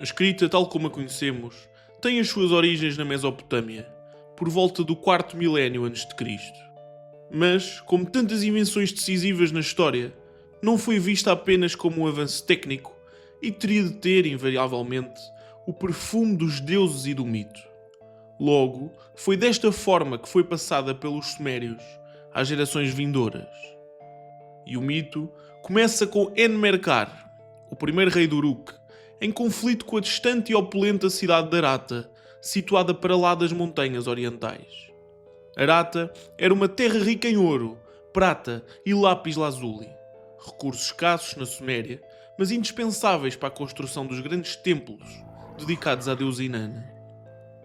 A escrita, tal como a conhecemos, tem as suas origens na Mesopotâmia, por volta do 4º milénio a.C. Mas, como tantas invenções decisivas na história, não foi vista apenas como um avanço técnico e teria de ter, invariavelmente, o perfume dos deuses e do mito. Logo, foi desta forma que foi passada pelos sumérios às gerações vindouras. E o mito começa com Enmerkar, o primeiro rei do Uruk, em conflito com a distante e opulenta cidade de Arata, situada para lá das montanhas orientais. Arata era uma terra rica em ouro, prata e lápis-lazuli, recursos escassos na Suméria, mas indispensáveis para a construção dos grandes templos dedicados à deusa Inanna.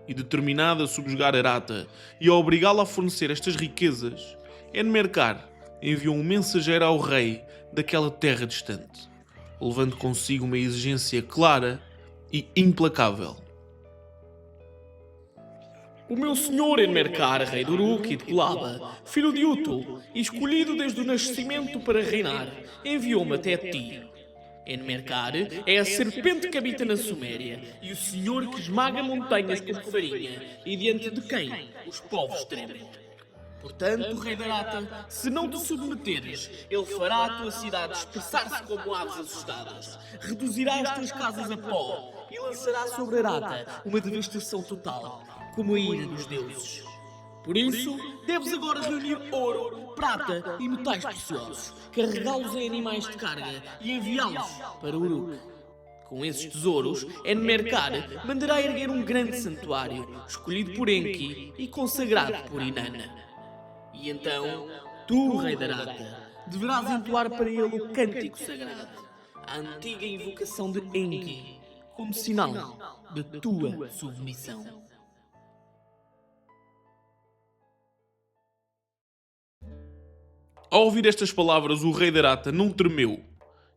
E determinada a subjugar Arata e a obrigá-la a fornecer estas riquezas, Enmerkar enviou um mensageiro ao rei daquela terra distante, levando consigo uma exigência clara e implacável. O meu senhor Enmerkar, rei do Uruk e de Kulaba, filho de Utul, e escolhido desde o nascimento para reinar, enviou-me até ti. Enmerkar é a serpente que habita na Suméria e o senhor que esmaga montanhas como farinha e diante de quem os povos tremem. Portanto, rei da Arata, se não te submeteres, ele fará a tua cidade expressar-se como aves assustadas, reduzirá as tuas casas a pó e lançará sobre Arata uma devastação total, como a ira dos deuses. Por isso, deves agora reunir ouro, prata e metais preciosos, carregá-los em animais de carga e enviá-los para Uruk. Com esses tesouros, Enmerkar mandará erguer um grande santuário, escolhido por Enki e consagrado por Inanna. E então, tu, rei da Arata, deverás entoar para ele o cântico sagrado, a antiga invocação de Enki, como sinal da tua submissão. Ao ouvir estas palavras, o rei da Arata não tremeu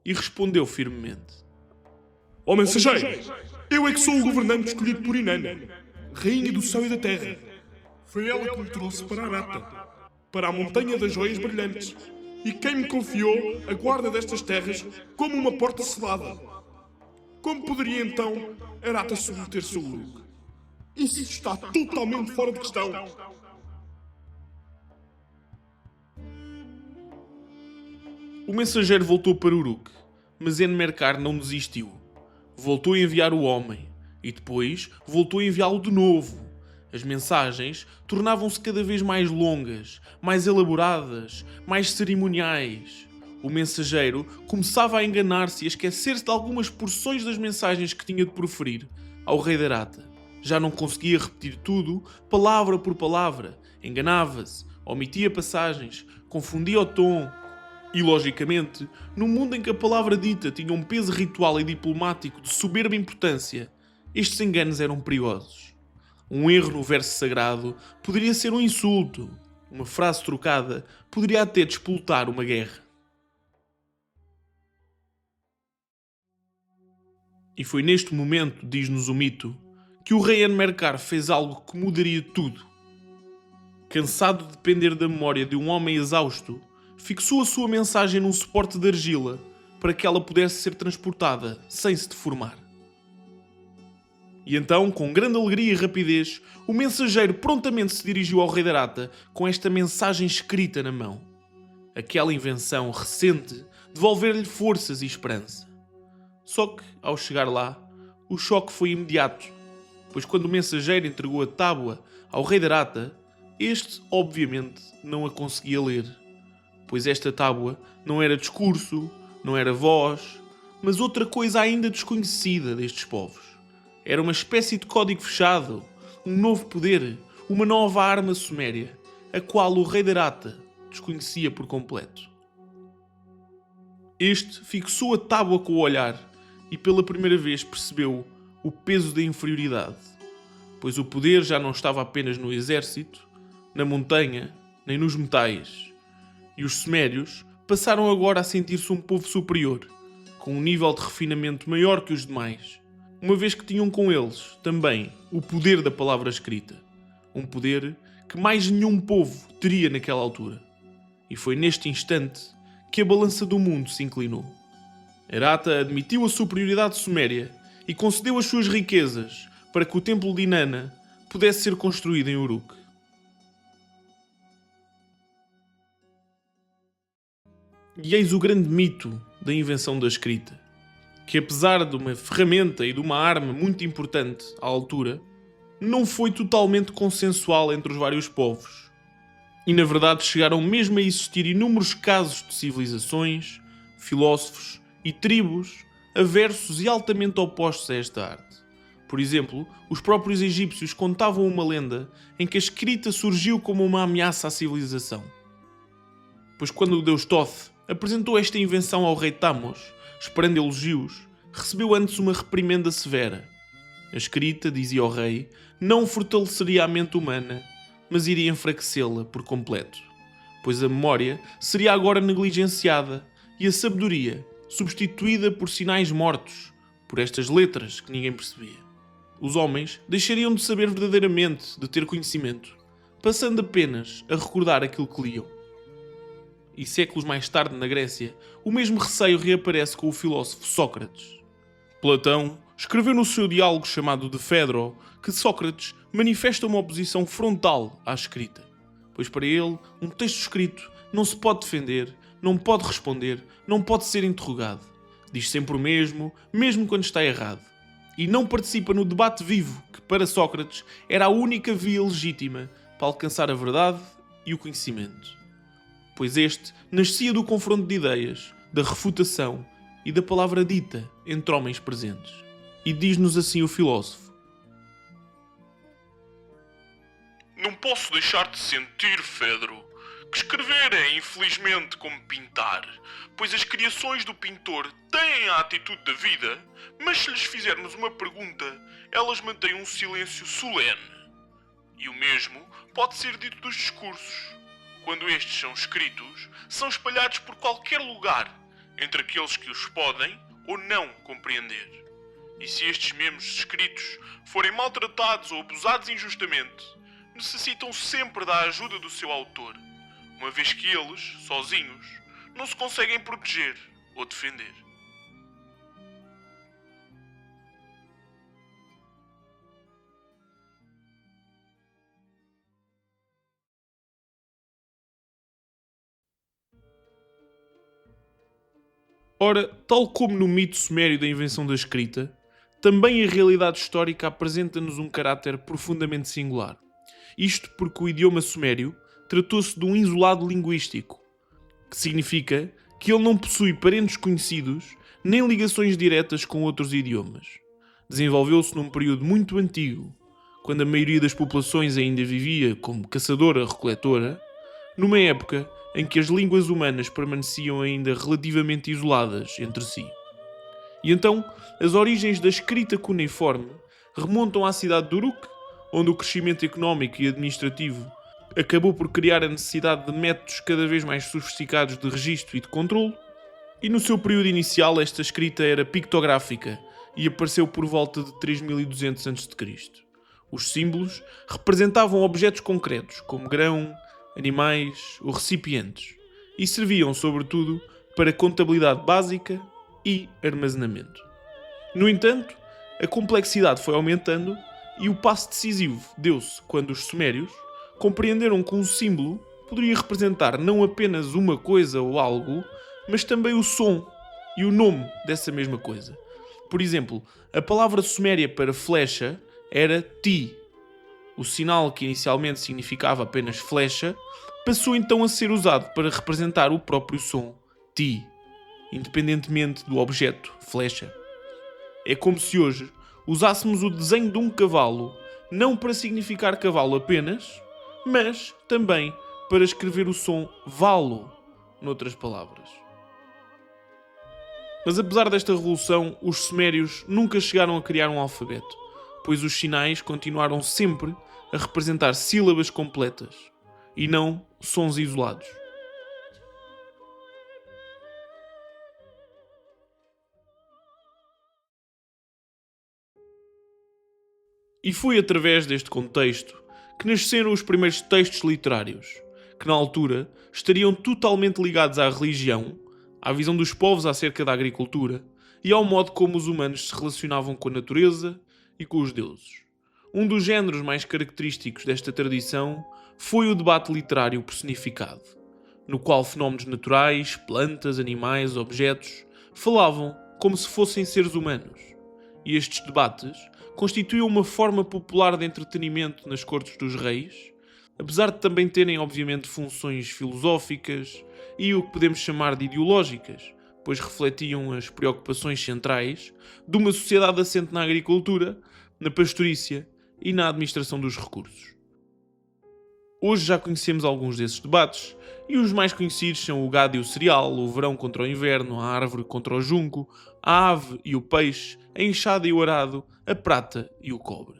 e respondeu firmemente: Ó mensageiro, eu é que sou o governante escolhido por Inanna, rainha do céu e da terra. Foi ela que me trouxe para Arata, para a montanha das joias brilhantes, e quem me confiou a guarda destas terras como uma porta selada. Como poderia então Arata submeter-se ao Uruk? Isso está totalmente fora de questão. O mensageiro voltou para Uruk, mas Enmerkar não desistiu. Voltou a enviar o homem, e depois voltou a enviá-lo de novo. As mensagens tornavam-se cada vez mais longas, mais elaboradas, mais cerimoniais. O mensageiro começava a enganar-se e a esquecer-se de algumas porções das mensagens que tinha de proferir ao rei da Arata. Já não conseguia repetir tudo, palavra por palavra. Enganava-se, omitia passagens, confundia o tom. E, logicamente, no mundo em que a palavra dita tinha um peso ritual e diplomático de soberba importância, estes enganos eram perigosos. Um erro no verso sagrado poderia ser um insulto. Uma frase trocada poderia até despoltar uma guerra. E foi neste momento, diz-nos o mito, que o rei Enmerkar fez algo que mudaria tudo. Cansado de depender da memória de um homem exausto, fixou a sua mensagem num suporte de argila para que ela pudesse ser transportada sem se deformar. E então, com grande alegria e rapidez, o mensageiro prontamente se dirigiu ao rei da Arata com esta mensagem escrita na mão. Aquela invenção recente devolver-lhe forças e esperança. Só que, ao chegar lá, o choque foi imediato, pois quando o mensageiro entregou a tábua ao rei da Arata, este, obviamente, não a conseguia ler. Pois esta tábua não era discurso, não era voz, mas outra coisa ainda desconhecida destes povos. Era uma espécie de código fechado, um novo poder, uma nova arma suméria, a qual o rei da Arata desconhecia por completo. Este fixou a tábua com o olhar e pela primeira vez percebeu o peso da inferioridade, pois o poder já não estava apenas no exército, na montanha, nem nos metais. E os sumérios passaram agora a sentir-se um povo superior, com um nível de refinamento maior que os demais, uma vez que tinham com eles, também, o poder da palavra escrita. Um poder que mais nenhum povo teria naquela altura. E foi neste instante que a balança do mundo se inclinou. Arata admitiu a superioridade suméria e concedeu as suas riquezas para que o templo de Inanna pudesse ser construído em Uruk. E eis o grande mito da invenção da escrita, que apesar de uma ferramenta e de uma arma muito importante à altura, não foi totalmente consensual entre os vários povos. E na verdade chegaram mesmo a existir inúmeros casos de civilizações, filósofos e tribos aversos e altamente opostos a esta arte. Por exemplo, os próprios egípcios contavam uma lenda em que a escrita surgiu como uma ameaça à civilização. Pois quando o deus Thoth apresentou esta invenção ao rei Thamos, esperando elogios, recebeu antes uma reprimenda severa. A escrita, dizia o rei, não fortaleceria a mente humana, mas iria enfraquecê-la por completo, pois a memória seria agora negligenciada e a sabedoria substituída por sinais mortos, por estas letras que ninguém percebia. Os homens deixariam de saber verdadeiramente, de ter conhecimento, passando apenas a recordar aquilo que liam. E séculos mais tarde, na Grécia, o mesmo receio reaparece com o filósofo Sócrates. Platão escreveu no seu diálogo chamado De Phèdro que Sócrates manifesta uma oposição frontal à escrita, pois para ele um texto escrito não se pode defender, não pode responder, não pode ser interrogado. Diz sempre o mesmo, mesmo quando está errado. E não participa no debate vivo que, para Sócrates, era a única via legítima para alcançar a verdade e o conhecimento. Pois este nascia do confronto de ideias, da refutação e da palavra dita entre homens presentes. E diz-nos assim o filósofo: Não posso deixar de sentir, Phèdro, que escrever é infelizmente como pintar, pois as criações do pintor têm a atitude da vida, mas se lhes fizermos uma pergunta, elas mantêm um silêncio solene. E o mesmo pode ser dito dos discursos. Quando estes são escritos, são espalhados por qualquer lugar, entre aqueles que os podem ou não compreender. E se estes mesmos escritos forem maltratados ou abusados injustamente, necessitam sempre da ajuda do seu autor, uma vez que eles, sozinhos, não se conseguem proteger ou defender. Ora, tal como no mito sumério da invenção da escrita, também a realidade histórica apresenta-nos um caráter profundamente singular. Isto porque o idioma sumério tratou-se de um isolado linguístico, que significa que ele não possui parentes conhecidos nem ligações diretas com outros idiomas. Desenvolveu-se num período muito antigo, quando a maioria das populações ainda vivia como caçadora-recoletora, numa época em que as línguas humanas permaneciam ainda relativamente isoladas entre si. E então, as origens da escrita cuneiforme remontam à cidade de Uruk, onde o crescimento económico e administrativo acabou por criar a necessidade de métodos cada vez mais sofisticados de registro e de controle, e no seu período inicial esta escrita era pictográfica e apareceu por volta de 3200 a.C. Os símbolos representavam objetos concretos, como grão, animais ou recipientes, e serviam, sobretudo, para contabilidade básica e armazenamento. No entanto, a complexidade foi aumentando e o passo decisivo deu-se quando os sumérios compreenderam que um símbolo poderia representar não apenas uma coisa ou algo, mas também o som e o nome dessa mesma coisa. Por exemplo, a palavra suméria para flecha era ti. O sinal que inicialmente significava apenas flecha passou então a ser usado para representar o próprio som ti, independentemente do objeto flecha. É como se hoje usássemos o desenho de um cavalo não para significar cavalo apenas, mas também para escrever o som valo, noutras palavras. Mas apesar desta revolução, os sumérios nunca chegaram a criar um alfabeto, pois os sinais continuaram sempre a representar sílabas completas e não sons isolados. E foi através deste contexto que nasceram os primeiros textos literários, que na altura estariam totalmente ligados à religião, à visão dos povos acerca da agricultura e ao modo como os humanos se relacionavam com a natureza e com os deuses. Um dos géneros mais característicos desta tradição foi o debate literário personificado, no qual fenómenos naturais, plantas, animais, objetos, falavam como se fossem seres humanos. E estes debates constituíam uma forma popular de entretenimento nas cortes dos reis, apesar de também terem, obviamente, funções filosóficas e o que podemos chamar de ideológicas, pois refletiam as preocupações centrais de uma sociedade assente na agricultura, na pastorícia e na administração dos recursos. Hoje já conhecemos alguns desses debates, e os mais conhecidos são o gado e o cereal, o verão contra o inverno, a árvore contra o junco, a ave e o peixe, a enxada e o arado, a prata e o cobre.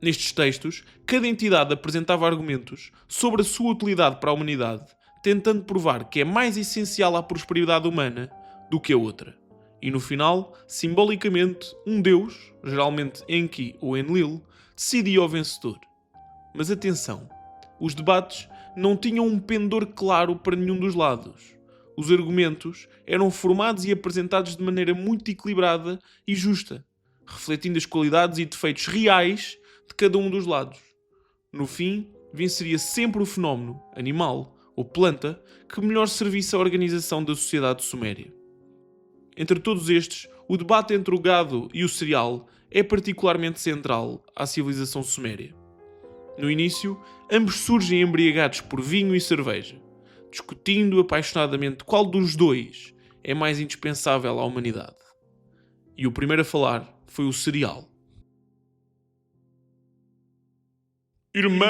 Nestes textos, cada entidade apresentava argumentos sobre a sua utilidade para a humanidade, tentando provar que é mais essencial à prosperidade humana do que a outra. E no final, simbolicamente, um deus, geralmente Enki ou Enlil, decidia o vencedor. Mas atenção, os debates não tinham um pendor claro para nenhum dos lados. Os argumentos eram formados e apresentados de maneira muito equilibrada e justa, refletindo as qualidades e defeitos reais de cada um dos lados. No fim, venceria sempre o fenómeno, animal ou planta, que melhor servisse à organização da sociedade suméria. Entre todos estes, o debate entre o gado e o cereal é particularmente central à civilização suméria. No início, ambos surgem embriagados por vinho e cerveja, discutindo apaixonadamente qual dos dois é mais indispensável à humanidade. E o primeiro a falar foi o cereal. Irmã,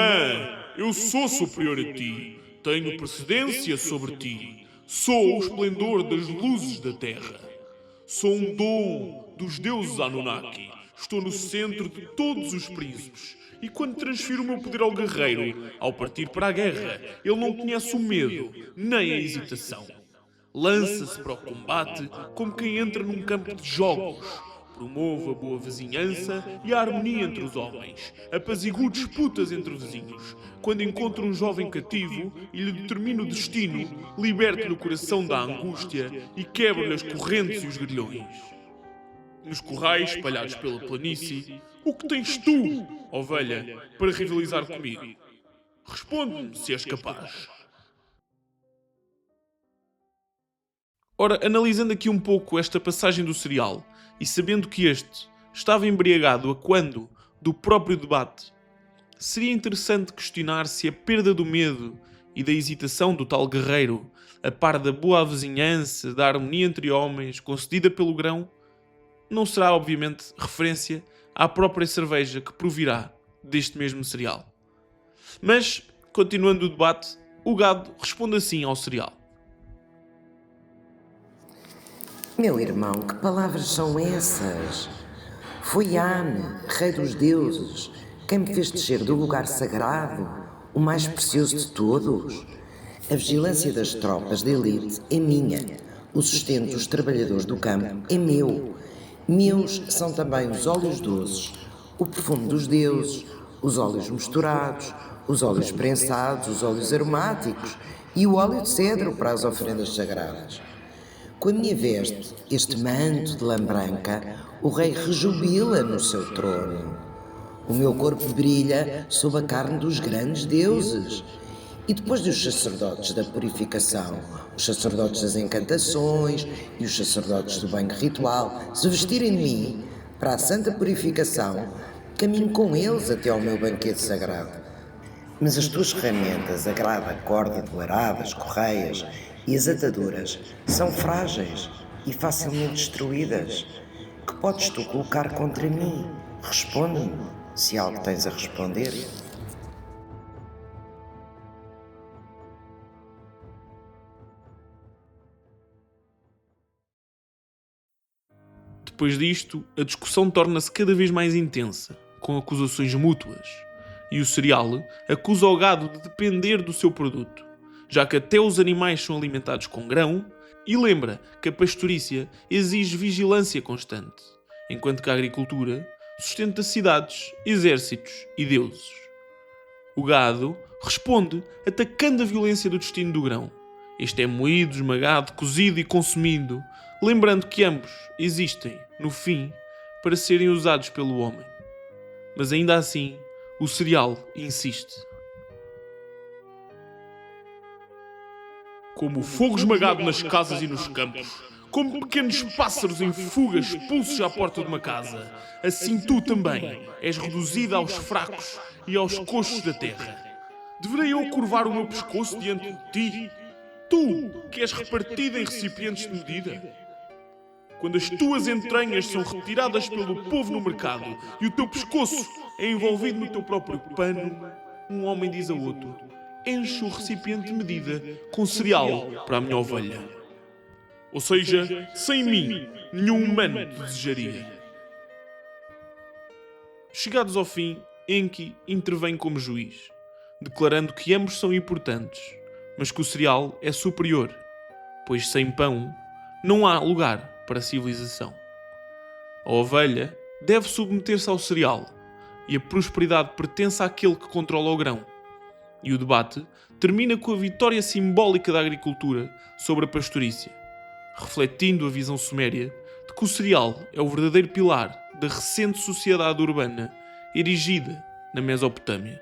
eu sou superior a ti. Tenho precedência sobre ti. Sou o esplendor das luzes da terra. Sou um dom dos deuses Anunnaki. Estou no centro de todos os príncipes. E quando transfiro o meu poder ao guerreiro, ao partir para a guerra, ele não conhece o medo, nem a hesitação. Lança-se para o combate como quem entra num campo de jogos. Promove a boa vizinhança e a harmonia entre os homens. Apazigue disputas entre vizinhos. Quando encontra um jovem cativo e lhe determina o destino, liberte-lhe o coração da angústia e quebra-lhe as correntes e os grilhões. Nos currais espalhados pela planície, o que tens tu, ovelha, para rivalizar comigo? Responde-me se és capaz. Ora, analisando aqui um pouco esta passagem do cereal, e sabendo que este estava embriagado a quando do próprio debate, seria interessante questionar se a perda do medo e da hesitação do tal guerreiro, a par da boa vizinhança, da harmonia entre homens, concedida pelo grão, não será, obviamente, referência à própria cerveja que provirá deste mesmo cereal. Mas, continuando o debate, o gado responde assim ao cereal. Meu irmão, que palavras são essas? Foi Ane, rei dos deuses, quem me fez descer do lugar sagrado, o mais precioso de todos. A vigilância das tropas de elite é minha, o sustento dos trabalhadores do campo é meu. Meus são também os óleos doces, o perfume dos deuses, os óleos misturados, os óleos prensados, os óleos aromáticos e o óleo de cedro para as oferendas sagradas. Com a minha veste, este manto de lã branca, o rei rejubila no seu trono. O meu corpo brilha sob a carne dos grandes deuses. E depois dos sacerdotes da purificação, os sacerdotes das encantações e os sacerdotes do banho ritual se vestirem de mim para a santa purificação, caminho com eles até ao meu banquete sagrado. Mas as tuas ferramentas, a grada, a corda do arado, as correias e as ataduras, são frágeis e facilmente destruídas. Que podes tu colocar contra mim? Responde-me, se há algo tens a responder. Depois disto, a discussão torna-se cada vez mais intensa, com acusações mútuas, e o cereal acusa o gado de depender do seu produto, já que até os animais são alimentados com grão, e lembra que a pastorícia exige vigilância constante, enquanto que a agricultura sustenta cidades, exércitos e deuses. O gado responde atacando a violência do destino do grão, Este é moído, esmagado, cozido e consumido, lembrando que ambos existem, no fim, para serem usados pelo homem. Mas ainda assim, o cereal insiste. Como o fogo esmagado nas casas e nos campos, como pequenos pássaros em fuga expulsos à porta de uma casa, assim tu também és reduzida aos fracos e aos coxos da terra. Deverei eu curvar o meu pescoço diante de ti? Tu, que és repartida em recipientes de medida? Quando as tuas entranhas são retiradas pelo povo no mercado e o teu pescoço é envolvido no teu próprio pano, um homem diz a outro: enche o recipiente de medida com cereal para a minha ovelha. Ou seja, sem mim, nenhum humano te desejaria. Chegados ao fim, Enki intervém como juiz, declarando que ambos são importantes, mas que o cereal é superior, pois sem pão não há lugar para a civilização. A ovelha deve submeter-se ao cereal, e a prosperidade pertence àquele que controla o grão. E o debate termina com a vitória simbólica da agricultura sobre a pastorícia, refletindo a visão suméria de que o cereal é o verdadeiro pilar da recente sociedade urbana erigida na Mesopotâmia.